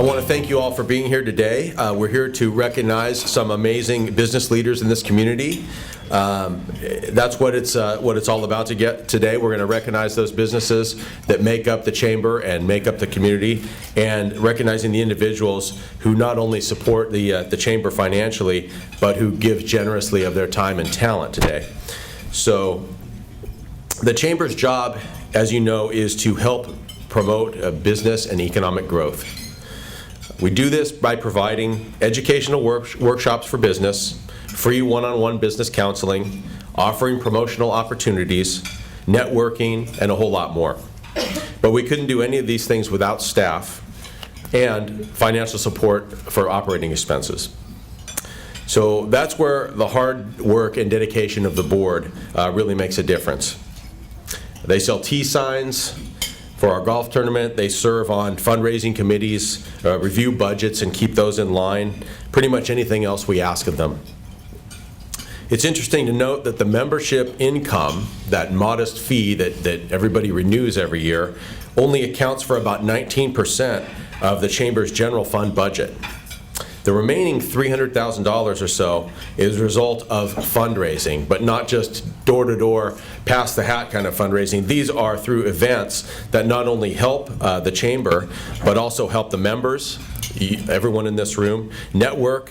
I want to thank you all for being here today. We're here to recognize some amazing business leaders in this community. That's what it's all about today. We're going to recognize those businesses that make up the chamber and make up the community, and recognizing the individuals who not only support the chamber financially, but who give generously of their time and talent today. So the chamber's job, as you know, is to help promote business and economic growth. We do this by providing educational workshops for business, free one-on-one business counseling, offering promotional opportunities, networking, and a whole lot more. But we couldn't do any of these things without staff and financial support for operating expenses. So that's where the hard work and dedication of the board really makes a difference. They sell T signs for our golf tournament. They serve on fundraising committees, review budgets and keep those in line, pretty much anything else we ask of them. It's interesting to note that the membership income, that modest fee that everybody renews every year, only accounts for about 19% of the chamber's general fund budget. The remaining $300,000 or so is a result of fundraising, but not just door-to-door, pass-the-hat kind of fundraising. These are through events that not only help the chamber, but also help the members, everyone in this room, network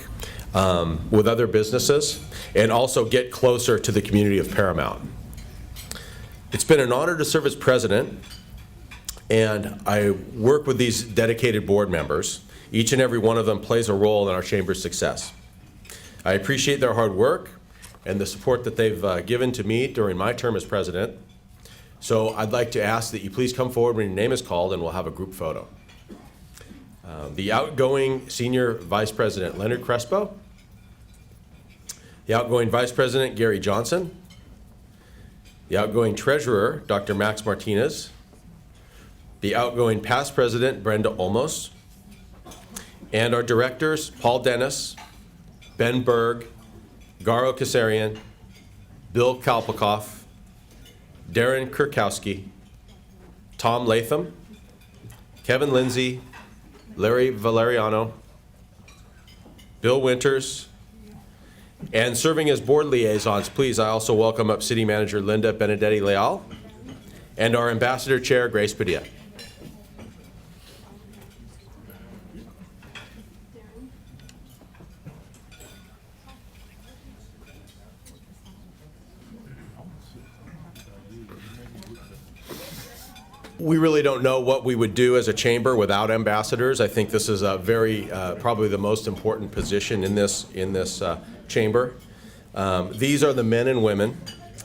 with other businesses, and also get closer to the community of Paramount. It's been an honor to serve as president, and I work with these dedicated board members. Each and every one of them plays a role in our chamber's success. I appreciate their hard work and the support that they've given to me during my term as president. So I'd like to ask that you please come forward when your name is called, and we'll have a group photo. The outgoing Senior Vice President, Leonard Crespo. The outgoing Vice President, Gary Johnson. The outgoing Treasurer, Dr. Max Martinez. The outgoing Past President, Brenda Olmos. And our directors, Paul Dennis, Ben Berg, Garo Kasarian, Bill Kalpakoff, Darren Kurkowski, Tom Latham, Kevin Lindsay, Larry Valeriano, Bill Winters, and serving as board liaisons, please, I also welcome up City Manager Linda Benedetti Leal and our Ambassador Chair, Grace Padilla. We really don't know what we would do as a chamber without ambassadors. I think this is a very, probably the most important position in this chamber. These are the men and women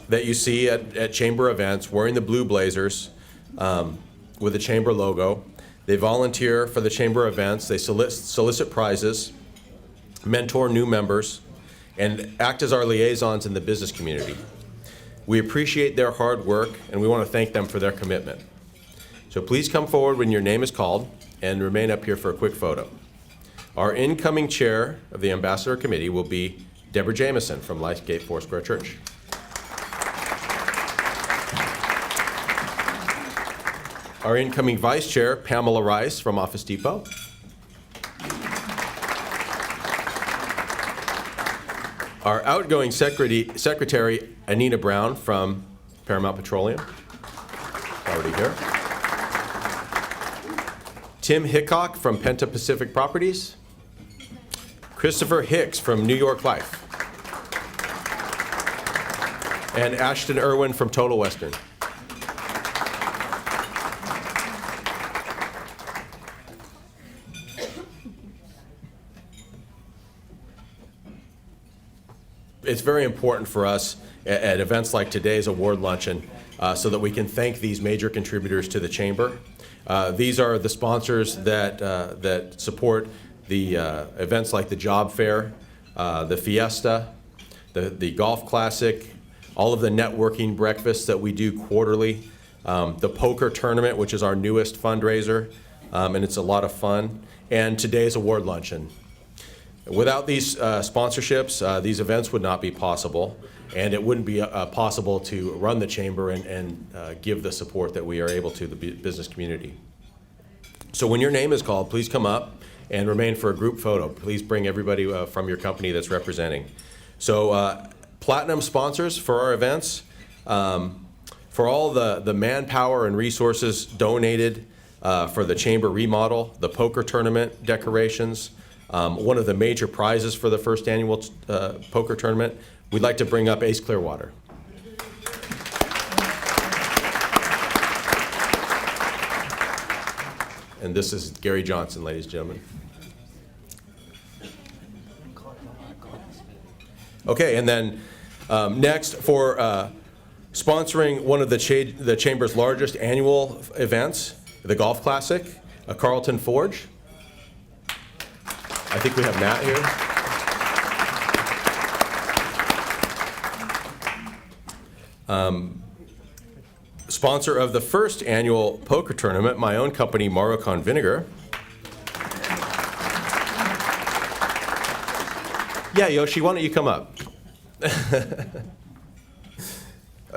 that you see at chamber events wearing the blue blazers with the chamber logo. They volunteer for the chamber events. They solicit prizes, mentor new members, and act as our liaisons in the business community. We appreciate their hard work, and we want to thank them for their commitment. So please come forward when your name is called and remain up here for a quick photo. Our incoming chair of the Ambassador Committee will be Deborah Jameson from Lifegate Foursquare Church. Our incoming vice chair, Pamela Rice from Office Depot. Our outgoing secretary, Anina Brown from Paramount Petroleum, already here. Tim Hickok from Penta Pacific Properties. Christopher Hicks from New York Life. And Ashton Irwin from Total Western. It's very important for us at events like today's award luncheon so that we can thank these major contributors to the chamber. These are the sponsors that support the events like the job fair, the fiesta, the golf classic, all of the networking breakfasts that we do quarterly, the poker tournament, which is our newest fundraiser, and it's a lot of fun, and today's award luncheon. Without these sponsorships, these events would not be possible, and it wouldn't be possible to run the chamber and give the support that we are able to the business community. So when your name is called, please come up and remain for a group photo. Please bring everybody from your company that's representing. So platinum sponsors for our events, for all the manpower and resources donated for the chamber remodel, the poker tournament decorations, one of the major prizes for the first annual poker tournament, we'd like to bring up Ace Clearwater. And this is Gary Johnson, ladies and gentlemen. Okay, and then next, for sponsoring one of the Chamber's largest annual events, the Golf Classic, Carlton Forge. I think we have Matt here. Sponsor of the first annual poker tournament, my own company, Marocon Vinegar. Yeah, Yoshi, why don't you come up?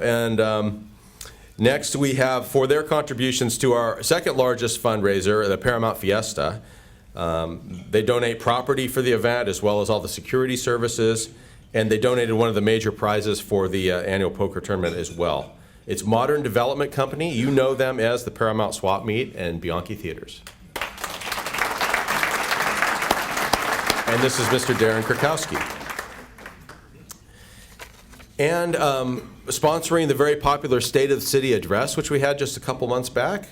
And next we have, for their contributions to our second largest fundraiser, the Paramount Fiesta. They donate property for the event as well as all the security services, and they donated one of the major prizes for the annual poker tournament as well. It's Modern Development Company. You know them as the Paramount Swap Meet and Bianchi Theaters. And this is Mr. Darren Krakowski. And sponsoring the very popular State of the City address, which we had just a couple months back.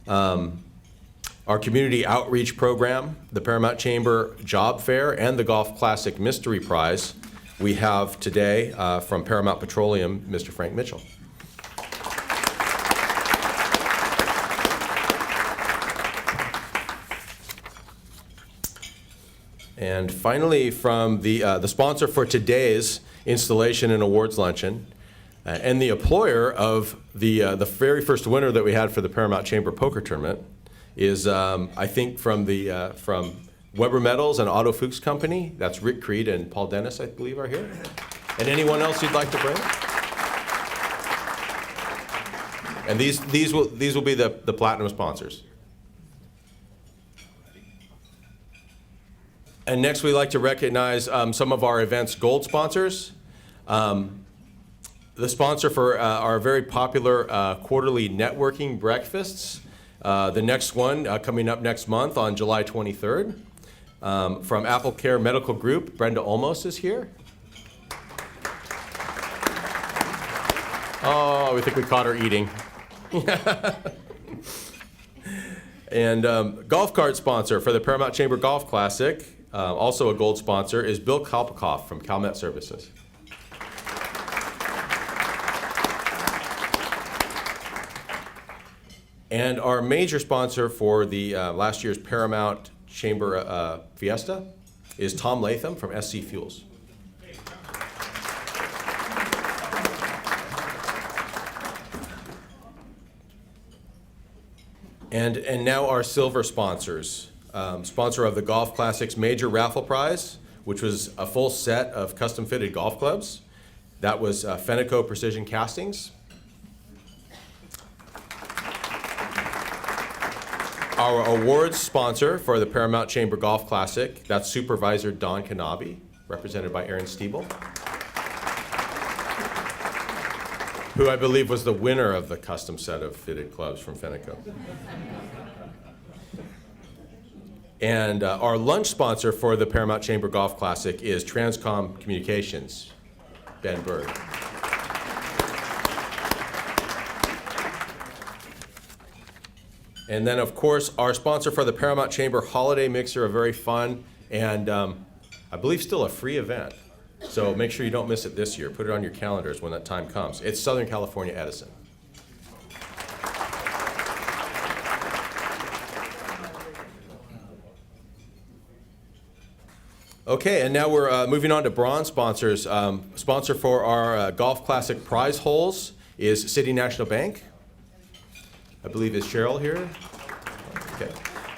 Our community outreach program, the Paramount Chamber Job Fair, and the Golf Classic Mystery Prize we have today from Paramount Petroleum, Mr. Frank Mitchell. And finally, from the sponsor for today's installation and awards luncheon, and the employer of the very first winner that we had for the Paramount Chamber Poker Tournament is, I think, from Weber Metals and Otto Fuchs Company. That's Rick Creed and Paul Dennis, I believe, are here. And anyone else you'd like to bring? And these will be the platinum sponsors. And next, we'd like to recognize some of our event's gold sponsors. The sponsor for our very popular quarterly networking breakfasts. The next one coming up next month on July 23rd. From Apple Care Medical Group, Brenda Olmos is here. Oh, we think we caught her eating. And golf cart sponsor for the Paramount Chamber Golf Classic, also a gold sponsor, is Bill Kalpakoff from CalMet Services. And our major sponsor for the last year's Paramount Chamber Fiesta is Tom Latham from SC Fuels. And now our silver sponsors. Sponsor of the Golf Classic's major raffle prize, which was a full set of custom-fitted golf clubs. That was Fenico Precision Castings. Our awards sponsor for the Paramount Chamber Golf Classic, that's Supervisor Don Kanabi, represented by Aaron Stiebel, who I believe was the winner of the custom set of fitted clubs from Fenico. And our lunch sponsor for the Paramount Chamber Golf Classic is Transcom Communications, Ben Berg. And then, of course, our sponsor for the Paramount Chamber Holiday Mixer, a very fun and I believe still a free event. So make sure you don't miss it this year. Put it on your calendars when that time comes. It's Southern California Edison. Okay, and now we're moving on to bronze sponsors. Sponsor for our Golf Classic prize holes is City National Bank. I believe is Cheryl here. Okay.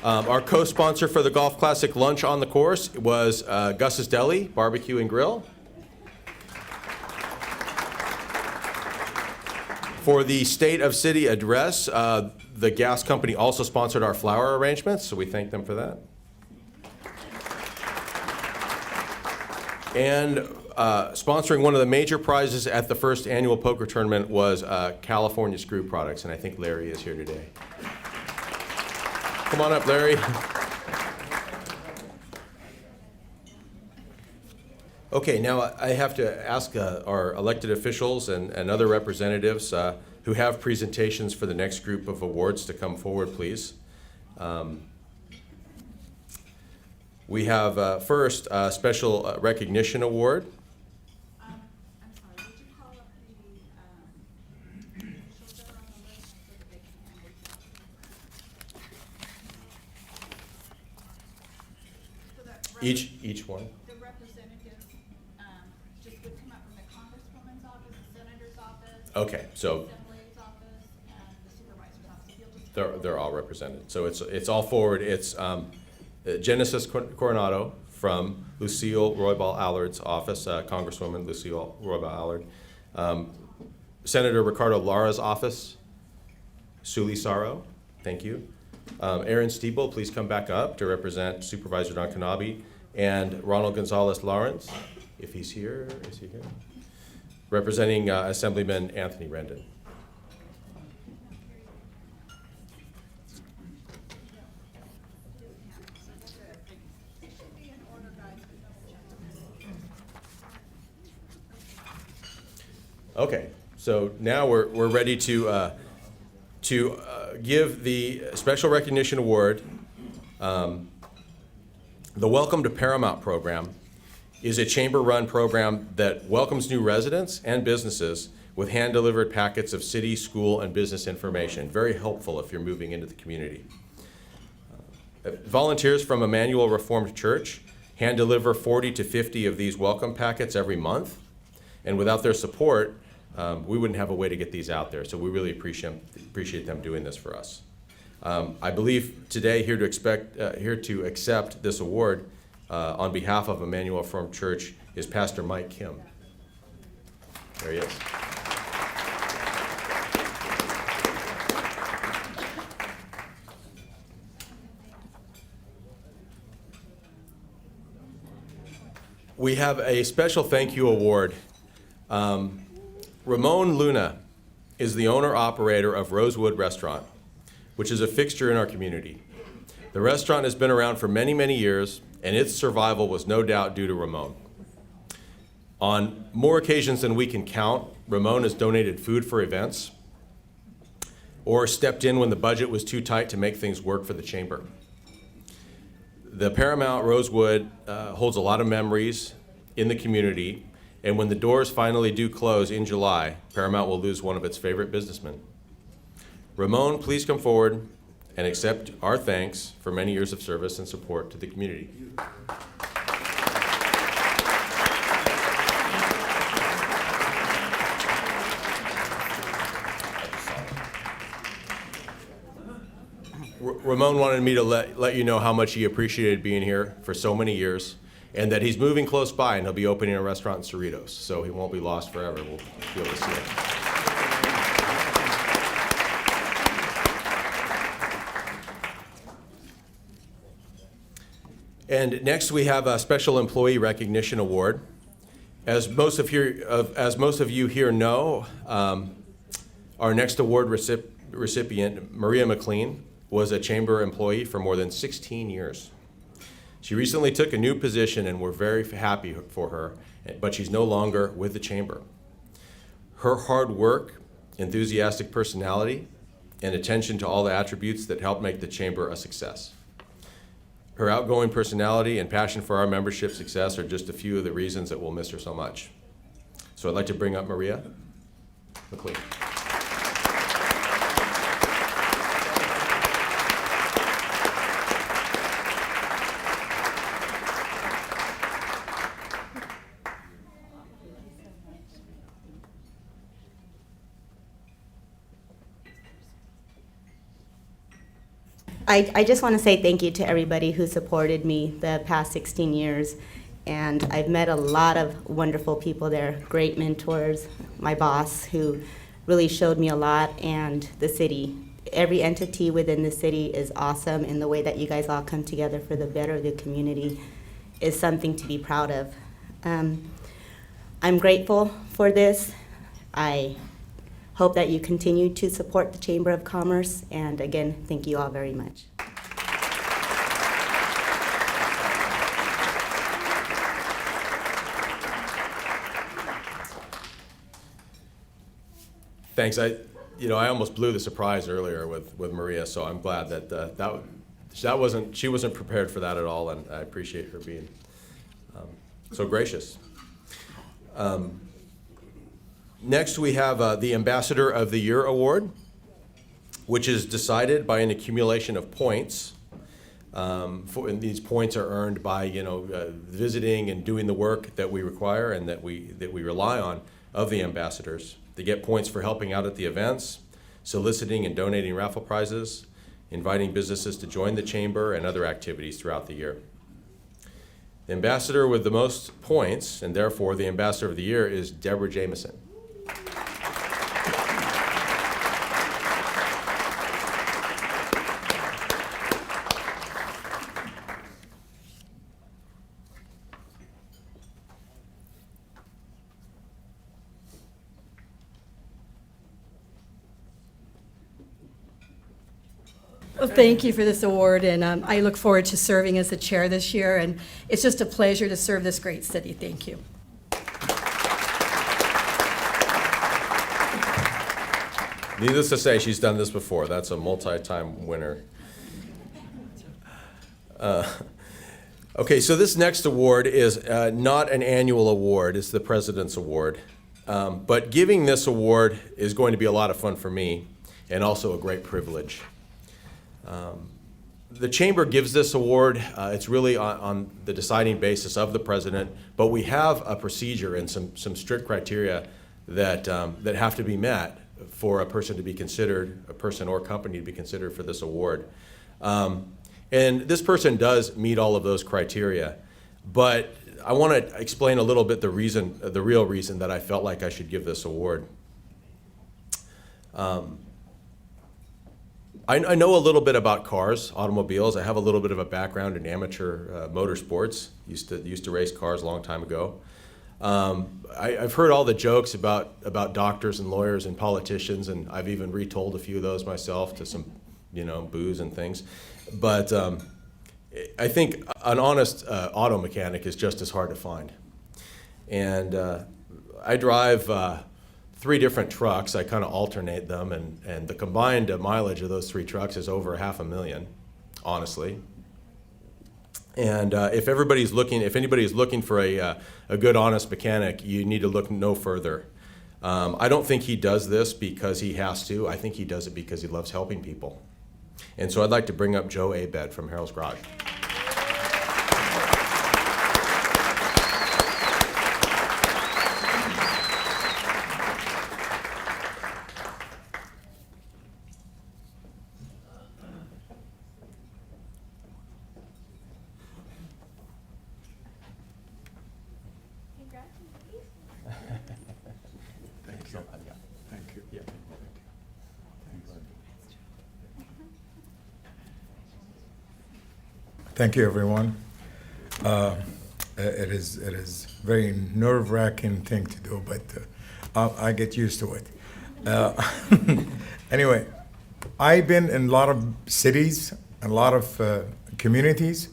Our co-sponsor for the Golf Classic lunch on the course was Gus's Deli Barbecue and Grill. For the State of City address, the gas company also sponsored our flower arrangements, so we thank them for that. And sponsoring one of the major prizes at the first annual poker tournament was California Screw Products, and I think Larry is here today. Come on up, Larry. Okay, now I have to ask our elected officials and other representatives who have presentations for the next group of awards to come forward, please. We have first a special recognition award. I'm sorry, would you call up the initials that are on the list so that they can Each one? The representatives just would come up from the Congresswoman's office, the Senator's office. Okay, so the Assembly's office, and the Supervisor's office. If you'll just they're all represented. So it's all forward. It's Genesis Coronado from Lucille Roybal Allard's office, Congresswoman Lucille Roybal Allard. Senator Ricardo Lara's office, Suli Saro, thank you. Aaron Stiebel, please come back up to represent Supervisor Don Kanabe, and Ronald Gonzalez Lawrence, if he's here, is he here? Representing Assemblyman Anthony Rendon. Okay, so now we're ready to give the Special Recognition Award. The Welcome to Paramount program is a chamber-run program that welcomes new residents and businesses with hand-delivered packets of city, school, and business information. Very helpful if you're moving into the community. Volunteers from Emmanuel Reformed Church hand-deliver 40 to 50 of these welcome packets every month, and without their support, we wouldn't have a way to get these out there, so we really appreciate them doing this for us. I believe today here to accept this award on behalf of Emmanuel Reformed Church is Pastor Mike Kim. There he is. We have a special thank you award. Ramon Luna is the owner-operator of Rosewood Restaurant, which is a fixture in our community. The restaurant has been around for many, many years, and its survival was no doubt due to Ramon. On more occasions than we can count, Ramon has donated food for events or stepped in when the budget was too tight to make things work for the chamber. The Paramount Rosewood holds a lot of memories in the community, and when the doors finally do close in July, Paramount will lose one of its favorite businessmen. Ramon, please come forward and accept our thanks for many years of service and support to the community. Ramon wanted me to let you know how much he appreciated being here for so many years, and that he's moving close by and he'll be opening a restaurant in Cerritos, so he won't be lost forever. We'll be able to see him. And next we have a Special Employee Recognition Award. As most of you here know, our next award recipient, Maria McLean, was a chamber employee for more than 16 years. She recently took a new position, and we're very happy for her, but she's no longer with the chamber. Her hard work, enthusiastic personality, and attention to all the attributes that help make the chamber a success. Her outgoing personality and passion for our membership success are just a few of the reasons that we'll miss her so much. So I'd like to bring up Maria McLean. I just want to say thank you to everybody who supported me the past 16 years. And I've met a lot of wonderful people there, great mentors, my boss who really showed me a lot, and the city. Every entity within the city is awesome, and the way that you guys all come together for the better of the community is something to be proud of. I'm grateful for this. I hope that you continue to support the Chamber of Commerce, and again, thank you all very much. Thanks. I almost blew the surprise earlier with Maria, so I'm glad that she wasn't prepared for that at all, and I appreciate her being so gracious. Next, we have the Ambassador of the Year Award, which is decided by an accumulation of points. And these points are earned by visiting and doing the work that we require and that we rely on of the ambassadors. They get points for helping out at the events, soliciting and donating raffle prizes, inviting businesses to join the chamber, and other activities throughout the year. The ambassador with the most points, and therefore the Ambassador of the Year, is Deborah Jameson. Well, thank you for this award, and I look forward to serving as the chair this year, and it's just a pleasure to serve this great city. Thank you. Needless to say, she's done this before. That's a multi-time winner. Okay, so this next award is not an annual award. It's the President's Award. But giving this award is going to be a lot of fun for me and also a great privilege. The Chamber gives this award. It's really on the deciding basis of the President, but we have a procedure and some strict criteria that have to be met for a person to be considered, a person or company to be considered for this award. And this person does meet all of those criteria, but I want to explain a little bit the real reason that I felt like I should give this award. I know a little bit about cars, automobiles. I have a little bit of a background in amateur motorsports. Used to race cars a long time ago. I've heard all the jokes about doctors and lawyers and politicians, and I've even retold a few of those myself to some, booze and things. But I think an honest auto mechanic is just as hard to find. And I drive 3 different trucks. I kind of alternate them, and the combined mileage of those 3 trucks is over 500,000, honestly. And if anybody's looking for a good, honest mechanic, you need to look no further. I don't think he does this because he has to. I think he does it because he loves helping people. And so I'd like to bring up Joe Abed from Harold's Garage. Thank you, everyone. It is very nerve-wracking thing to do, but I get used to it. Anyway, I've been in a lot of cities, a lot of communities,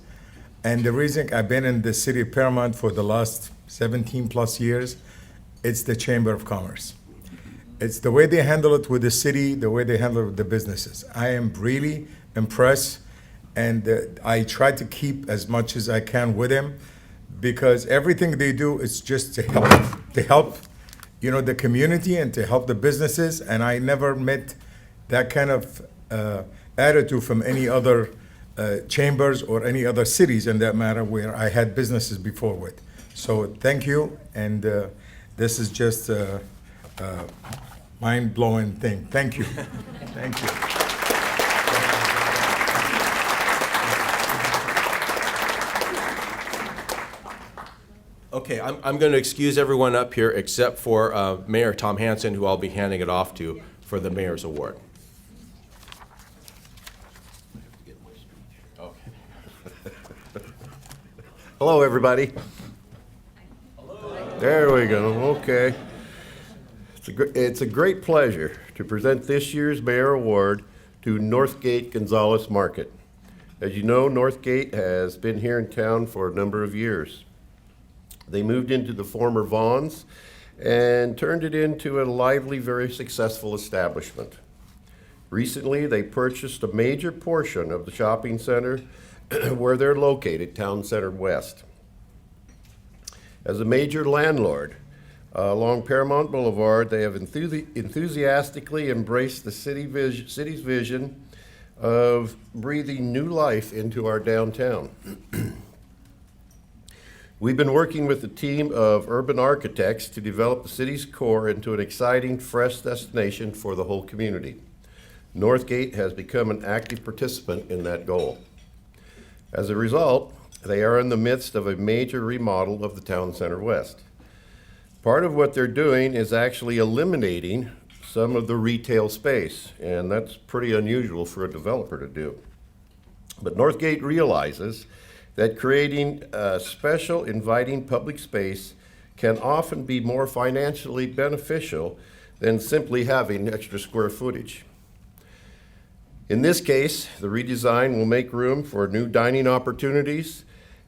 and the reason I've been in the city of Paramount for the last 17 plus years, it's the Chamber of Commerce. It's the way they handle it with the city, the way they handle it with the businesses. I am really impressed. And I try to keep as much as I can with them, because everything they do is just to help, the community and to help the businesses. And I never met that kind of attitude from any other chambers or any other cities, in that matter, where I had businesses before with. So thank you, and this is just a mind-blowing thing. Thank you. Thank you. Okay, I'm going to excuse everyone up here except for Mayor Tom Hansen, who I'll be handing it off to for the Mayor's Award. Hello, everybody. Hello. There we go, okay. It's a great pleasure to present this year's Mayor Award to Northgate Gonzalez Market. As you know, Northgate has been here in town for a number of years. They moved into the former Vaughn's and turned it into a lively, very successful establishment. Recently, they purchased a major portion of the shopping center where they're located, Town Center West. As a major landlord along Paramount Boulevard, they have enthusiastically embraced the city's vision of breathing new life into our downtown. We've been working with a team of urban architects to develop the city's core into an exciting, fresh destination for the whole community. Northgate has become an active participant in that goal. As a result, they are in the midst of a major remodel of the Town Center West. Part of what they're doing is actually eliminating some of the retail space, and that's pretty unusual for a developer to do. But Northgate realizes that creating a special, inviting public space can often be more financially beneficial than simply having extra square footage. In this case, the redesign will make room for new dining opportunities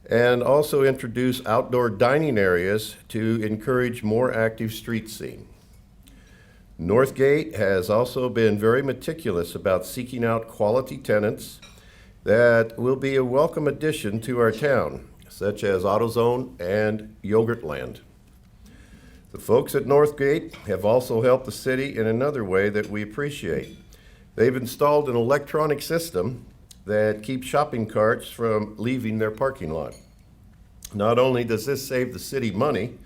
and also introduce outdoor dining areas to encourage more active street scene. Northgate has also been very meticulous about seeking out quality tenants that will be a welcome addition to our town, such as AutoZone and Yogurtland. The folks at Northgate have also helped the city in another way that we appreciate. They've installed an electronic system that keeps shopping carts from leaving their parking lot. Not only does this save the city money,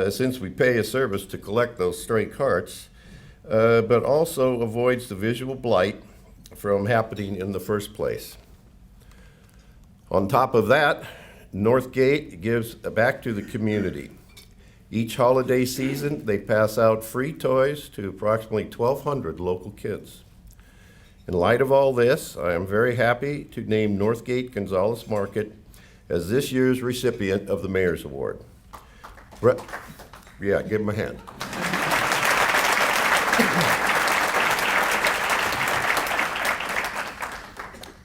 since we pay a service to collect those stray carts, but also avoids the visual blight from happening in the first place. On top of that, Northgate gives back to the community. Each holiday season, they pass out free toys to approximately 1,200 local kids. In light of all this, I am very happy to name Northgate Gonzalez Market as this year's recipient of the Mayor's Award. Yeah, give him a hand.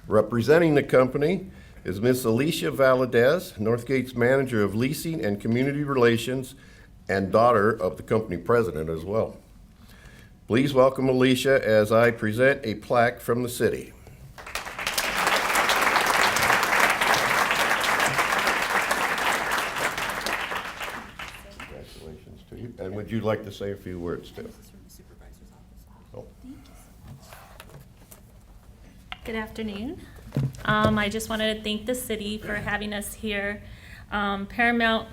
Representing the company is Miss Alicia Valadez, Northgate's Manager of Leasing and Community Relations and daughter of the company president as well. Please welcome Alicia as I present a plaque from the city. Congratulations to you. And would you like to say a few words too? Oh. Good afternoon. I just wanted to thank the city for having us here. Paramount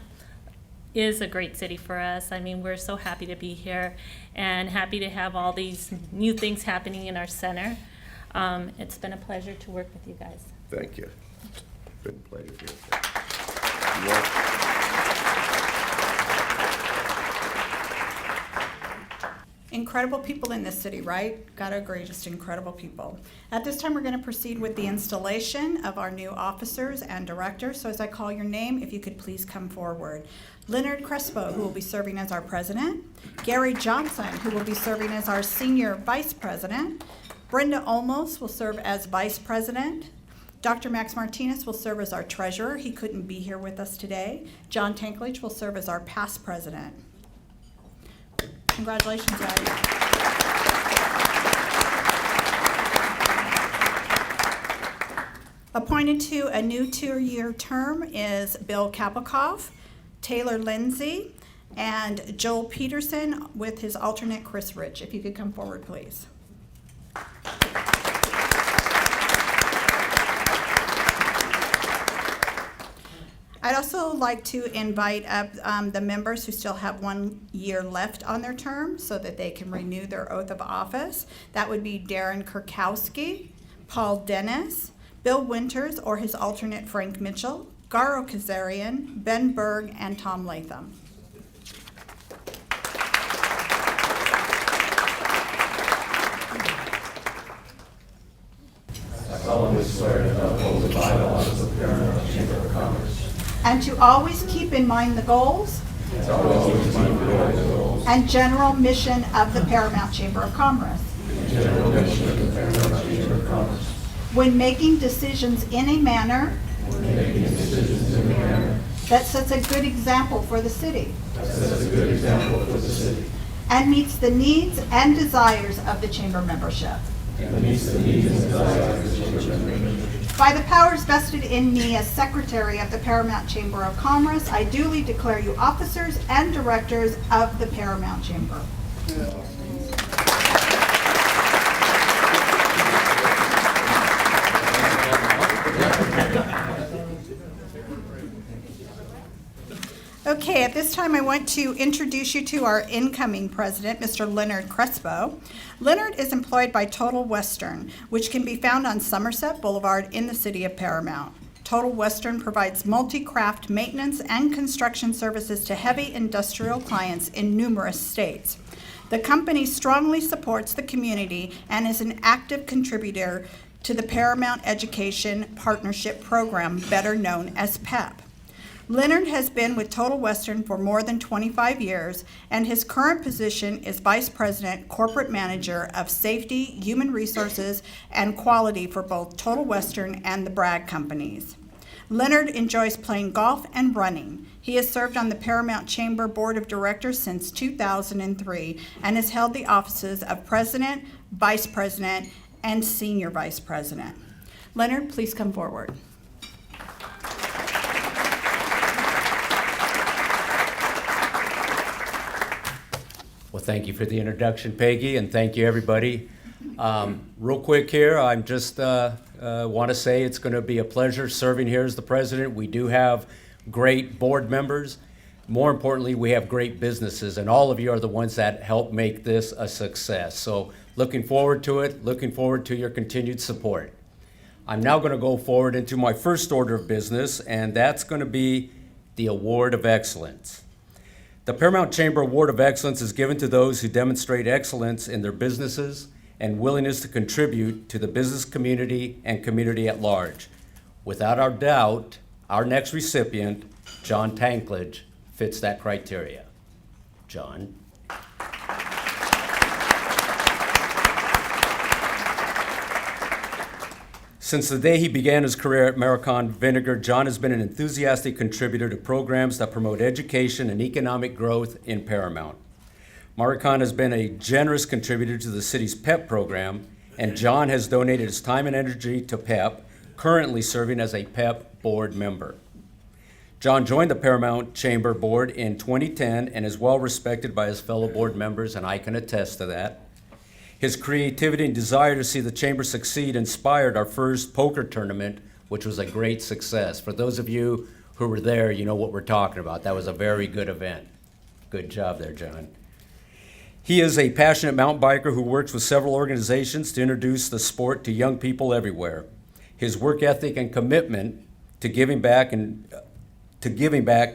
is a great city for us. I mean, we're so happy to be here and happy to have all these new things happening in our center. It's been a pleasure to work with you guys. Thank you. Good pleasure here. Incredible people in this city, right? Gotta agree, just incredible people. At this time, we're gonna proceed with the installation of our new officers and directors. So as I call your name, if you could please come forward. Leonard Crespo, who will be serving as our president. Gary Johnson, who will be serving as our senior vice president. Brenda Olmos will serve as vice president. Dr. Max Martinez will serve as our treasurer. He couldn't be here with us today. John Tankledge will serve as our past president. Congratulations, guys. Appointed to a new 2-year term is Bill Kapikoff, Taylor Lindsay, and Joel Peterson with his alternate Chris Rich. If you could come forward, please. I'd also like to invite up the members who still have 1 year left on their term so that they can renew their oath of office. That would be Darren Kurkowski, Paul Dennis, Bill Winters or his alternate Frank Mitchell, Garo Kazarian, Ben Berg, and Tom Latham. I solemnly swear to uphold the bylaws of the Paramount Chamber of Commerce. And to always keep in mind the goals and general mission of the Paramount Chamber of Commerce. When making decisions in a manner that sets a good example for the city. And meets the needs and desires of the Chamber membership. By the powers vested in me as Secretary of the Paramount Chamber of Commerce, I duly declare you officers and directors of the Paramount Chamber. Okay, at this time I want to introduce you to our incoming president, Mr. Leonard Crespo. Leonard is employed by Total Western, which can be found on Somerset Boulevard in the city of Paramount. Total Western provides multi-craft maintenance and construction services to heavy industrial clients in numerous states. The company strongly supports the community and is an active contributor to the Paramount Education Partnership Program, better known as PEP. Leonard has been with Total Western for more than 25 years, and his current position is Vice President, Corporate Manager of Safety, Human Resources, and Quality for both Total Western and the Bragg companies. Leonard enjoys playing golf and running. He has served on the Paramount Chamber Board of Directors since 2003 and has held the offices of President, Vice President, and Senior Vice President. Leonard, please come forward. Well, thank you for the introduction, Peggy, and thank you, everybody. Real quick here, I'm just want to say it's going to be a pleasure serving here as the president. We do have great board members. More importantly, we have great businesses, and all of you are the ones that help make this a success. So looking forward to it, looking forward to your continued support. I'm now going to go forward into my first order of business, and that's going to be the Award of Excellence. The Paramount Chamber Award of Excellence is given to those who demonstrate excellence in their businesses and willingness to contribute to the business community and community at large. Without our doubt, our next recipient, John Tankledge, fits that criteria. John. Since the day he began his career at American Vinegar, John has been an enthusiastic contributor to programs that promote education and economic growth in Paramount. Maricon has been a generous contributor to the city's PEP program, and John has donated his time and energy to PEP, currently serving as a PEP board member. John joined the Paramount Chamber Board in 2010 and is well respected by his fellow board members, and I can attest to that. His creativity and desire to see the Chamber succeed inspired our first poker tournament, which was a great success. For those of you who were there, you know what we're talking about. That was a very good event. Good job there, John. He is a passionate mountain biker who works with several organizations to introduce the sport to young people everywhere. His work ethic and commitment to giving back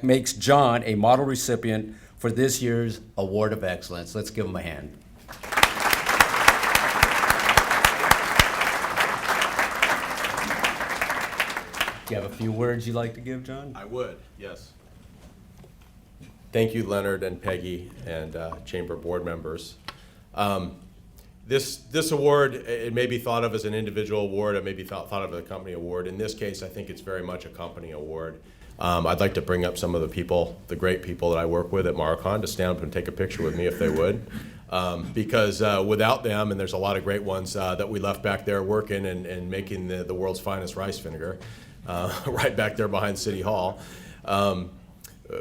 makes John a model recipient for this year's Award of Excellence. Let's give him a hand. Do you have a few words you'd like to give, John? I would, yes. Thank you, Leonard and Peggy and Chamber board members. This award, it may be thought of as an individual award, it may be thought of as a company award. In this case, I think it's very much a company award. I'd like to bring up some of the people, the great people that I work with at Maricon, to stand up and take a picture with me if they would. Because without them, and there's a lot of great ones that we left back there working and making the world's finest rice vinegar, right back there behind City Hall.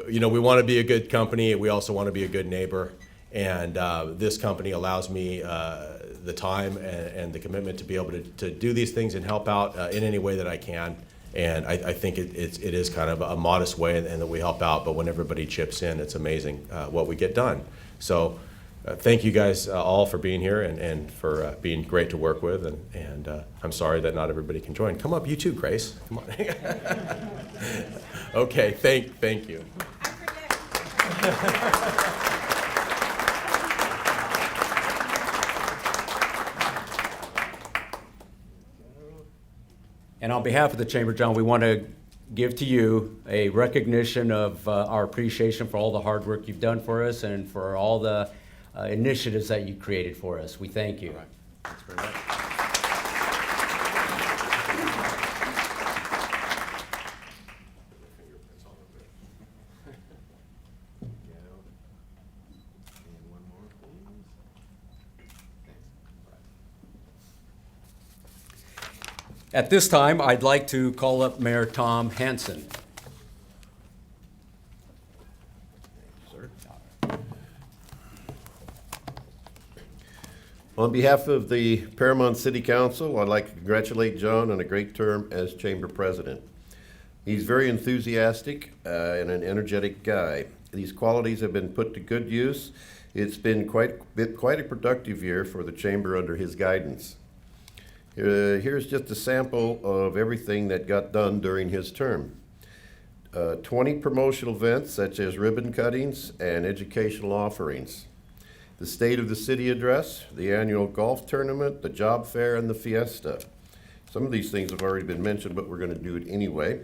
You know, we want to be a good company. We also want to be a good neighbor. And this company allows me the time and the commitment to be able to do these things and help out in any way that I can. And I think it is kind of a modest way and that we help out. But when everybody chips in, it's amazing what we get done. So thank you guys all for being here and for being great to work with. And I'm sorry that not everybody can join. Come up, you too, Grace. Come on. Okay, thank you. And on behalf of the Chamber, John, we want to give to you a recognition of our appreciation for all the hard work you've done for us and for all the initiatives that you created for us. We thank you. Thanks very much. At this time, I'd like to call up Mayor Tom Hanson. On behalf of the Paramount City Council, I'd like to congratulate John on a great term as Chamber President. He's very enthusiastic and an energetic guy. These qualities have been put to good use. It's been quite a productive year for the Chamber under his guidance. Here's just a sample of everything that got done during his term. 20 promotional events such as ribbon cuttings and educational offerings. The State of the City Address, the annual golf tournament, the job fair, and the fiesta. Some of these things have already been mentioned, but we're going to do it anyway.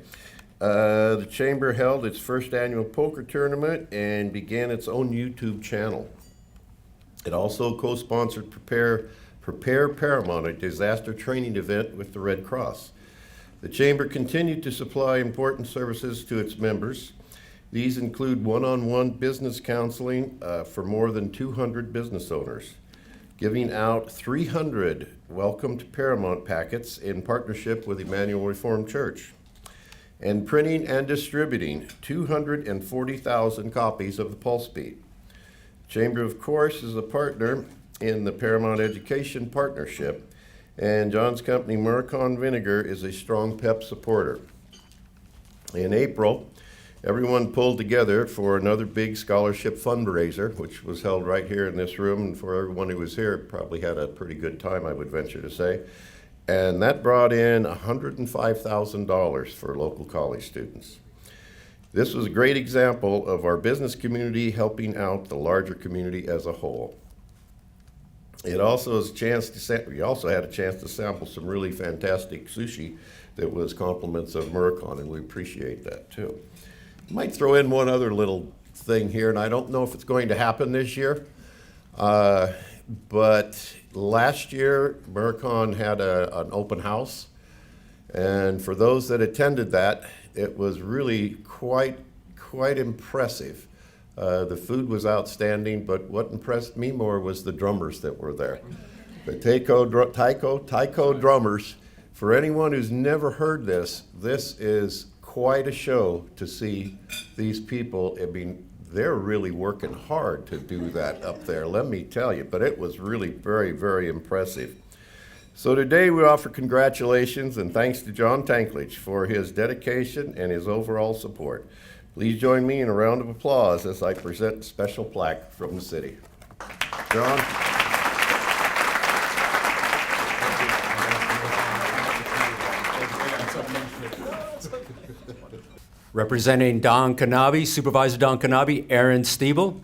The Chamber held its first annual poker tournament and began its own YouTube channel. It also co-sponsored Prepare Paramount, a disaster training event with the Red Cross. The Chamber continued to supply important services to its members. These include one-on-one business counseling for more than 200 business owners, giving out 300 Welcome to Paramount packets in partnership with Emmanuel Reformed Church, and printing and distributing 240,000 copies of the Pulse Beat. Chamber, of course, is a partner in the Paramount Education Partnership, and John's company, Maricon Vinegar, is a strong PEP supporter. In April, everyone pulled together for another big scholarship fundraiser, which was held right here in this room, and for everyone who was here, probably had a pretty good time, I would venture to say. And that brought in $105,000 for local college students. This was a great example of our business community helping out the larger community as a whole. It also was we also had a chance to sample some really fantastic sushi that was compliments of Maricon, and we appreciate that too. I might throw in one other little thing here, and I don't know if it's going to happen this year, but last year Maricon had an open house, and for those that attended that, it was really quite impressive. The food was outstanding, but what impressed me more was the drummers that were there. The taiko drummers. For anyone who's never heard this is quite a show to see these people. I mean, they're really working hard to do that up there, let me tell you, but it was really very, very impressive. So today we offer congratulations and thanks to John Tankledge for his dedication and his overall support. Please join me in a round of applause as I present a special plaque from the city. John? Representing Don Kanabe, Supervisor Don Kanabe, Aaron Stiebel.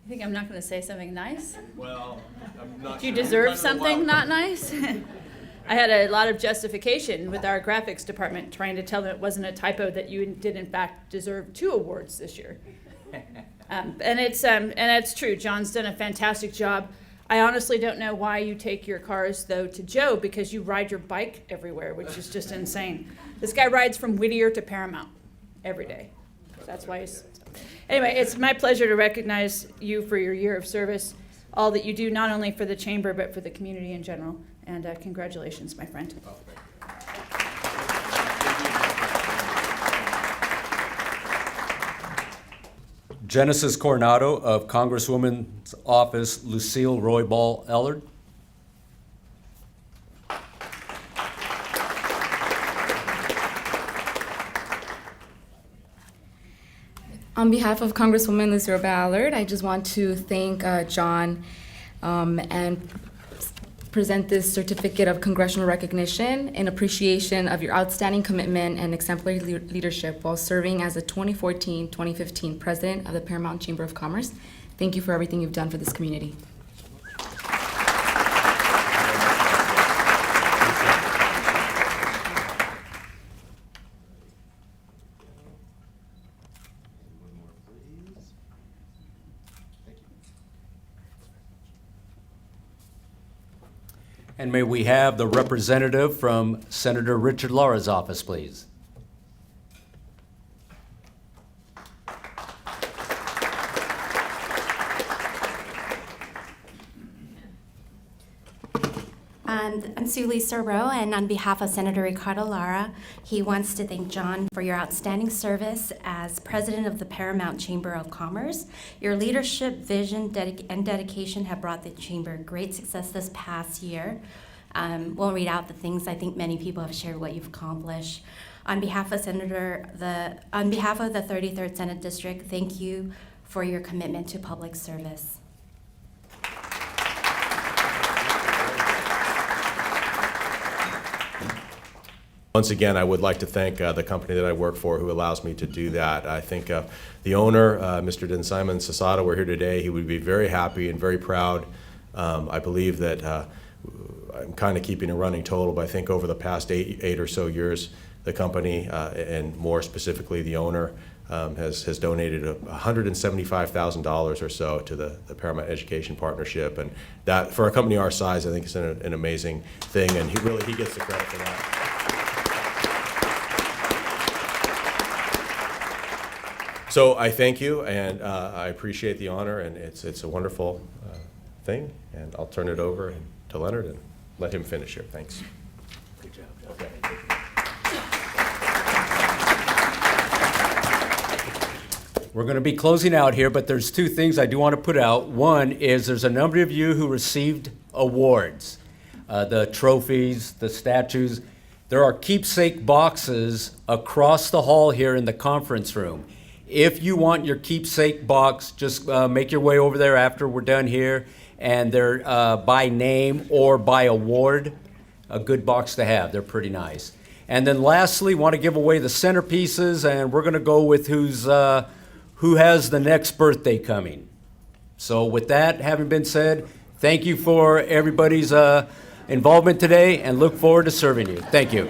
You think I'm not going to say something nice? Well, I'm not Do you deserve something not nice? I had a lot of justification with our graphics department trying to tell them it wasn't a typo, that you did in fact deserve 2 awards this year. And it's true. John's done a fantastic job. I honestly don't know why you take your cars though to Joe, because you ride your bike everywhere, which is just insane. This guy rides from Whittier to Paramount every day. That's why he's... Anyway, it's my pleasure to recognize you for your year of service, all that you do not only for the chamber but for the community in general. And congratulations, my friend. Genesis Coronado of Congresswoman's Office, Lucille Roybal Ellard. On behalf of Congresswoman Lucille Ballard, I just want to thank John and present this certificate of congressional recognition in appreciation of your outstanding commitment and exemplary leadership while serving as the 2014-2015 president of the Paramount Chamber of Commerce. Thank you for everything you've done for this community. And may we have the representative from Senator Richard Lara's office, please? I'm Sue Lisa Rowe, and on behalf of Senator Ricardo Lara, he wants to thank John for your outstanding service as president of the Paramount Chamber of Commerce. Your leadership, vision, and dedication have brought the chamber great success this past year. We'll read out the things I think many people have shared what you've accomplished. On behalf of the 33rd Senate District, thank you for your commitment to public service. Once again, I would like to thank the company that I work for who allows me to do that. I think the owner, Mr. Den Simon Sasada, we're here today. He would be very happy and very proud. I believe that I'm kind of keeping a running total, but I think over the past eight or so years, the company, and more specifically the owner, has donated $175,000 or so to the Paramount Education Partnership. And that, for a company our size, I think is an amazing thing, and he gets the credit for that. So I thank you, and I appreciate the honor, and it's a wonderful thing, and I'll turn it over to Leonard and let him finish here. Thanks. Good job. Okay. We're going to be closing out here, but there's two things I do want to put out. One is there's a number of you who received awards, the trophies, the statues. There are keepsake boxes across the hall here in the conference room. If you want your keepsake box, just make your way over there after we're done here, and they're by name or by award. A good box to have. They're pretty nice. And then lastly, want to give away the centerpieces, and we're going to go with who has the next birthday coming. So with that having been said, thank you for everybody's involvement today, and look forward to serving you. Thank you.